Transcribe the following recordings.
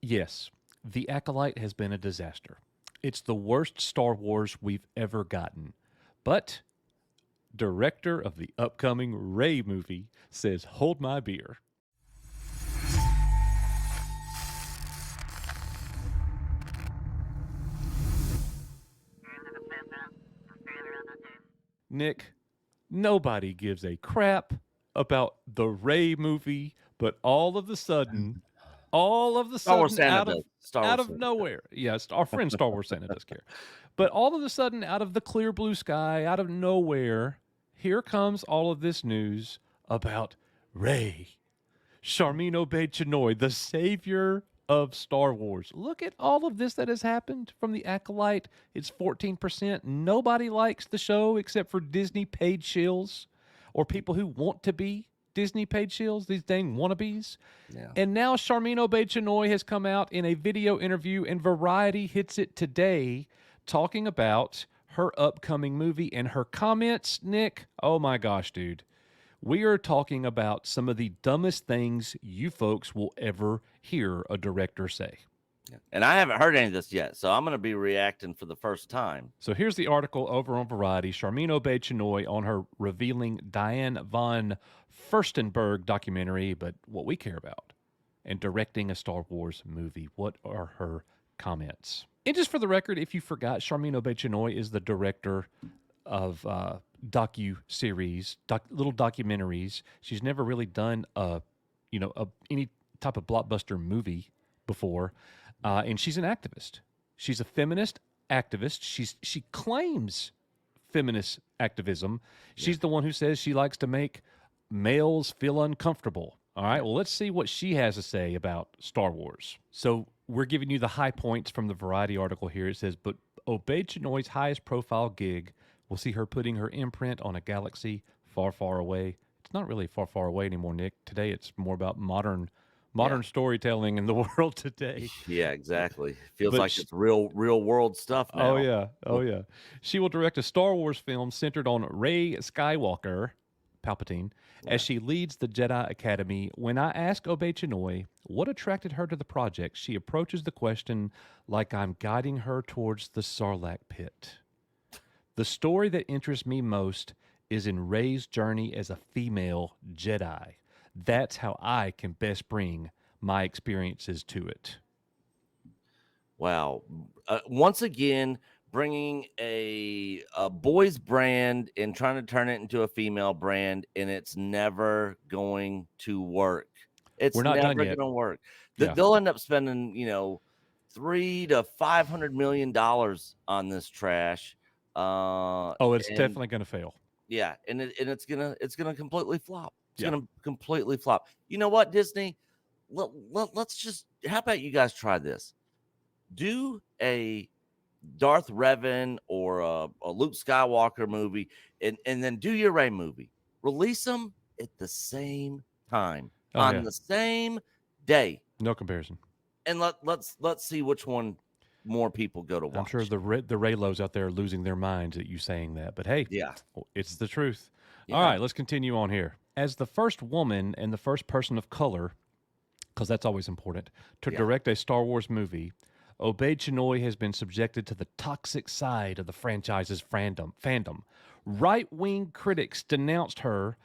Yes, The Acolyte has been a disaster. It's the worst Star Wars we've ever gotten. But director of the upcoming Rey movie says, hold my beer. Nick, nobody gives a crap about the Rey movie, but all of the Star Wars sudden, Santa does. Star out Wars of Santa does. nowhere, yes, our friend Star Wars Santa does care, but all of a sudden, out of the clear blue sky, out of nowhere, here comes all of this news about Rey, Sharmeen Obaid Chinoy, the savior of Star Wars. Look at all of this that has happened from the Acolyte. It's 14%. Nobody likes the show except for Disney paid shills or people who want to be Disney paid shills, these dang wannabes. Yeah. And now Sharmeen Obaid Chinoy has come out in a video interview, and Variety hits it today talking about her upcoming movie and her comments. Nick, oh my gosh, dude. We are talking about some of the dumbest things you folks will ever hear a director say. Yeah. And I haven't heard any of this yet, so I'm going to be reacting for the first time. So here's the article over on Variety. Sharmeen Obaid Chinoy on her revealing Diane von Furstenberg documentary, but what we care about, and directing a Star Wars movie. What are her comments? And just for the record, if you forgot, Sharmeen Obaid Chinoy is the director of docu-series, little documentaries. She's never really done any type of blockbuster movie before, and she's an activist. She's a feminist activist. She claims feminist activism. She's the one who says she likes to make males feel uncomfortable. All right, well, let's see what she has to say about Star Wars. So we're giving you the high points from the Variety article here. It says, but Obaid Chinoy's highest profile gig will see her putting her imprint on a galaxy far, far away. It's not really far, far away anymore, Nick. Today, it's more about modern storytelling in the world today. Yeah, exactly. Feels But like it's real world stuff now. Oh yeah. She will direct a Star Wars film centered on Rey Skywalker, Palpatine, as she leads the Jedi Academy. When I ask Obaid Chinoy what attracted her to the project, she approaches the question like I'm guiding her towards the Sarlacc pit. The story that interests me most is in Rey's journey as a female Jedi. That's how I can best bring my experiences to it. Wow. Once again, bringing a boys brand and trying to turn it into a female brand, and it's never going to work. It's We're not never done going yet. to work. Yeah. They'll end up spending, $300 to $500 million on this trash. It's definitely going to fail. Yeah, and it's gonna completely flop. It's Yeah. gonna completely flop. You know what, Disney? Let's just. How about you guys try this? Do a Darth Revan or a Luke Skywalker movie, and then do your Rey movie. Release them at the same time on the same day. No comparison. And let's see which one more people go to watch. I'm sure the Raylos out there are losing their minds at you saying that, but hey, yeah, it's the truth. Yeah. All right, let's continue on here. As the first woman and the first person of color, because that's always important, to direct a Star Wars movie, Obaid Chinoy has been subjected to the toxic side of the franchise's fandom. Right-wing critics denounced her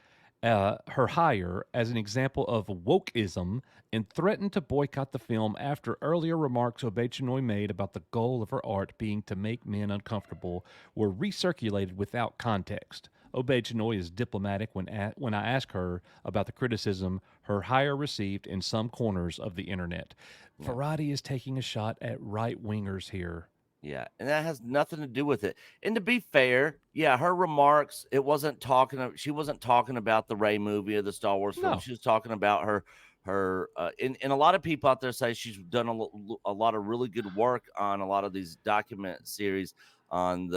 hire as an example of wokeism and threatened to boycott the film after earlier remarks Obaid Chinoy made about the goal of her art being to make men uncomfortable were recirculated without context. Obaid Chinoy is diplomatic when I ask her about the criticism her hire received in some corners of the internet. Yeah. Variety is taking a shot at right-wingers here. Yeah, and that has nothing to do with it. And to be fair, yeah, her remarks, she wasn't talking about the Rey movie or the Star Wars film. No. She was talking about and a lot of people out there say she's done a lot of really good work on a lot of these document series on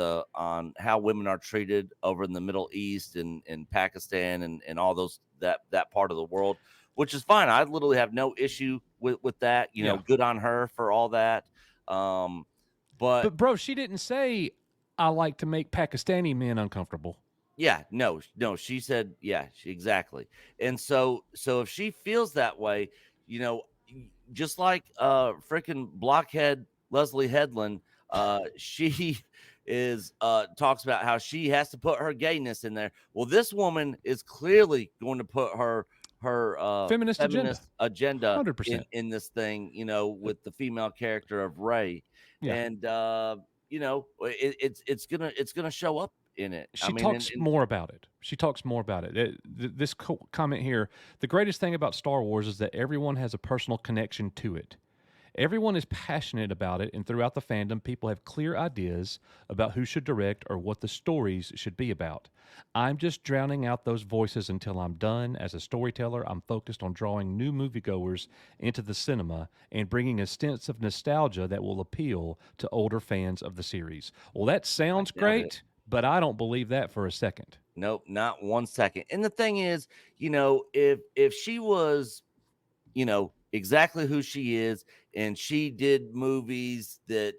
how women are treated over in the Middle East and Pakistan and all those that part of the world, which is fine. I literally have no issue with that. You know, good on her for all that. But bro, she didn't say I like to make Pakistani men uncomfortable. Yeah, no, she said, exactly. And so if she feels that way, just like freaking blockhead Leslie Headland, she is talks about how she has to put her gayness in there. Well, this woman is clearly going to put her Feminist agenda. feminist agenda 100%. in this thing, Uh, with the female character of Rey. yeah. And it's gonna show up in it. I She mean, talks more about it. She talks more about it. This comment here, the greatest thing about Star Wars is that everyone has a personal connection to it. Everyone is passionate about it, and throughout the fandom, people have clear ideas about who should direct or what the stories should be about. I'm just drowning out those voices until I'm done. As a storyteller, I'm focused on drawing new moviegoers into the cinema and bringing a sense of nostalgia that will appeal to older fans of the series. Well, that I sounds doubt it. great, but I don't believe that for a second. Nope, not 1 second. And the thing is, if she was, exactly who she is, and she did movies that,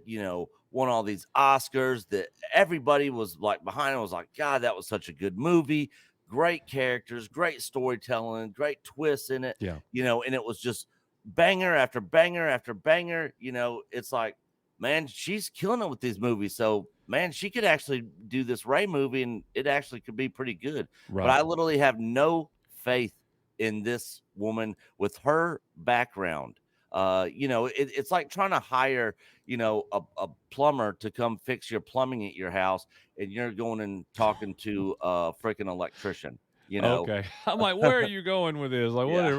won all these Oscars that everybody was like behind it, was like, God, that was such a good movie. Great characters, great storytelling, great twists in it, Yeah. and it was just banger after banger after banger. It's like, man, she's killing it with these movies. So, man, she could actually do this Ray movie and it actually could be pretty good. But Right. I literally have no faith in this woman with her background. It's like trying to hire, a plumber to come fix your plumbing at your house, and you're going and talking to a freaking electrician. Okay. I'm like, where are you going with this? Like, Yeah.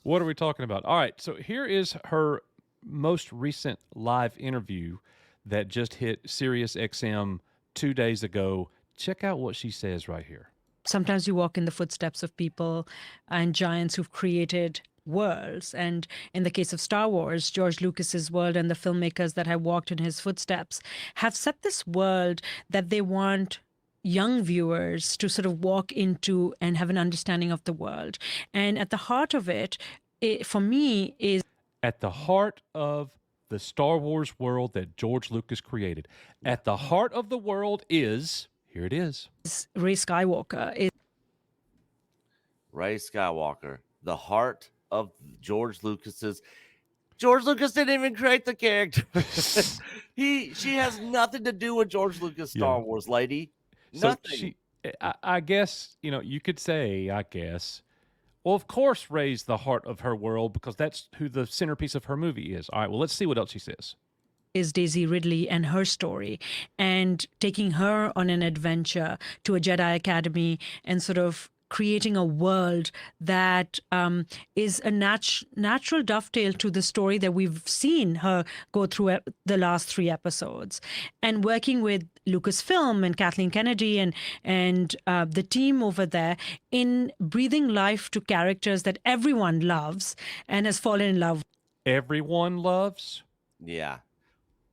what are we talking about? All right. So here is her most recent live interview that just hit Sirius XM 2 days ago. Check out what she says right here. Sometimes you walk in the footsteps of people and giants who've created worlds. And in the case of Star Wars, George Lucas's world and the filmmakers that have walked in his footsteps have set this world that they want young viewers to sort of walk into and have an understanding of the world. And at the heart of it, for me, is At the heart of the Star Wars world that George Lucas created, at the heart of the world is, here it is. Rey Skywalker. Rey Skywalker, the heart of George Lucas's. George Lucas didn't even create the character. She has nothing to do with George Lucas Star Wars, lady. So Nothing. I guess, you could say, I guess, well, of course, Rey's the heart of her world because that's who the centerpiece of her movie is. All right, well, let's see what else she says. Is Daisy Ridley and her story, and taking her on an adventure to a Jedi Academy and sort of creating a world that is a natural dovetail to the story that we've seen her go through the last 3 episodes, and working with Lucasfilm and Kathleen Kennedy and the team over there in breathing life to characters that everyone loves and has fallen in love. Everyone loves? Yeah.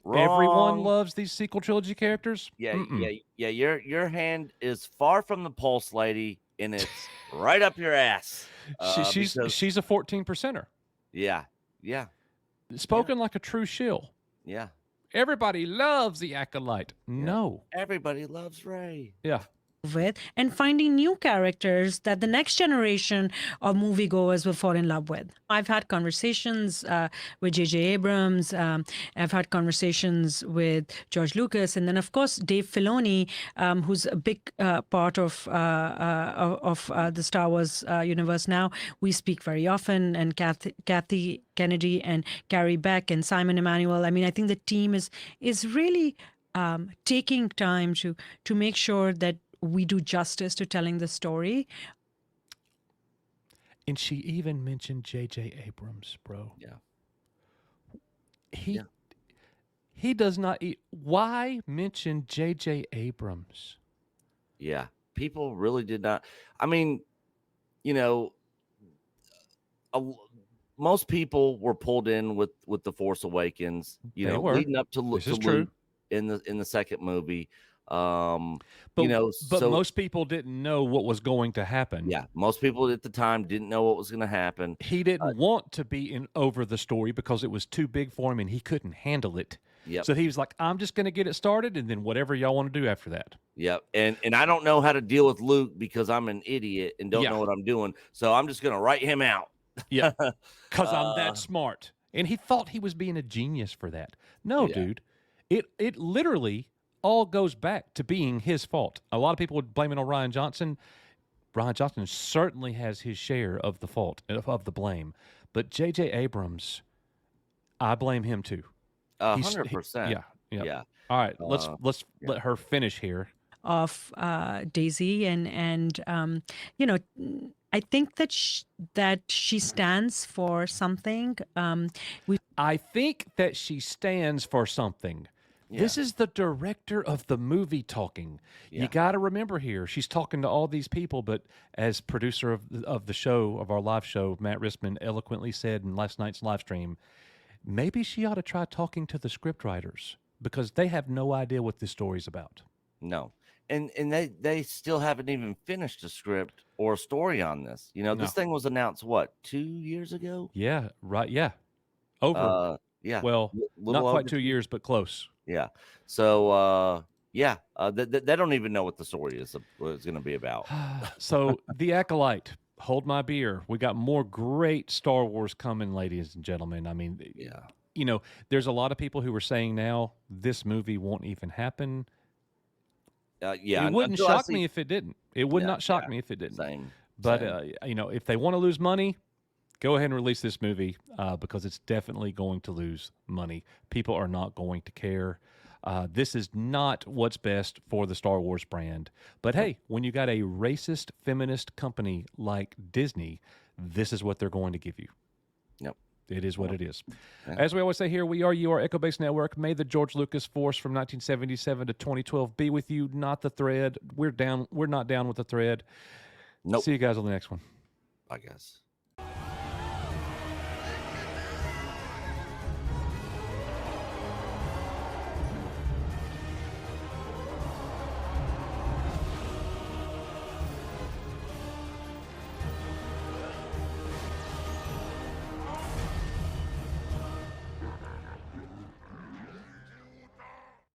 Everyone Wrong. loves these sequel trilogy characters? Yeah, Mm-mm. yeah. Your hand is far from the pulse, lady, and it's right up your ass. She's a 14%er. Yeah, yeah, Spoken like a true shill. yeah. Everybody loves the Acolyte. No. Everybody loves Rey. Yeah. With, and finding new characters that the next generation of moviegoers will fall in love with. I've had conversations with J.J. Abrams. I've had conversations with George Lucas, and then of course Dave Filoni, who's a big part of the Star Wars universe now. We speak very often, and Kathy Kennedy and Carrie Beck and Simon Emanuel. I mean, I think the team is really taking time to make sure that we do justice to telling the story. And she even mentioned J.J. Abrams, bro. Yeah. He does not eat. Why mention J.J. Abrams? Yeah. People really did not. I mean, most people were pulled in with the Force Awakens, They were. leading up to This is Luke true. in the second movie. But most people didn't know what was going to happen. Yeah, most people at the time didn't know what was going to happen. He didn't want to be over the story because it was too big for him and he couldn't handle it. Yep. So he was like, I'm just going to get it started and then whatever y'all want to do after that. Yep. And I don't know how to deal with Luke because I'm an idiot and don't know what I'm doing. So I'm just going to write him out. Yeah, because I'm Uh, that smart. And he thought he was being a genius for that. No, Yeah. dude. It literally all goes back to being his fault. A lot of people would blame it on Ryan Johnson. Ryan Johnson certainly has his share of the fault, of the blame. But J.J. Abrams, I blame him too. He's 100%. yeah, yeah. Yeah. All right, let's Yeah. let her finish here. Of Daisy, and you know, I think that she stands for something. I think that she stands for something. This Yeah. is the director of the movie talking. You Yeah. got to remember here, she's talking to all these people, but as producer of the show, of our live show, Matt Risman eloquently said in last night's live stream, maybe she ought to try talking to the scriptwriters because they have no idea what this story's about. No. And they still haven't even finished a script or a story on this. You know, No. this thing was announced what, 2 years ago? Yeah, right. Yeah. Over. Yeah. Well, Little not quite over 2 years, but close. Yeah. So yeah, they don't even know what the story is what it's going to be about. So, The Acolyte, hold my beer. We got more great Star Wars coming, ladies and gentlemen. I mean, Yeah. you know, there's a lot of people who are saying now this movie won't even happen. Yeah. It wouldn't until I shock see- me if it didn't. It would Yeah, not shock yeah. me if it didn't. Same. But same. you know, if they want to lose money, go ahead and release this movie because it's definitely going to lose money. People are not going to care. This is not what's best for the Star Wars brand. But hey, when you got a racist feminist company like Disney, this is what they're going to give you. Yep. It is what it is. Yeah. As we always say here, we are your Echo Base Network. May the George Lucas Force from 1977 to 2012 be with you, not the thread. We're down. We're not down with the thread. Nope. See you guys on the next one. I guess.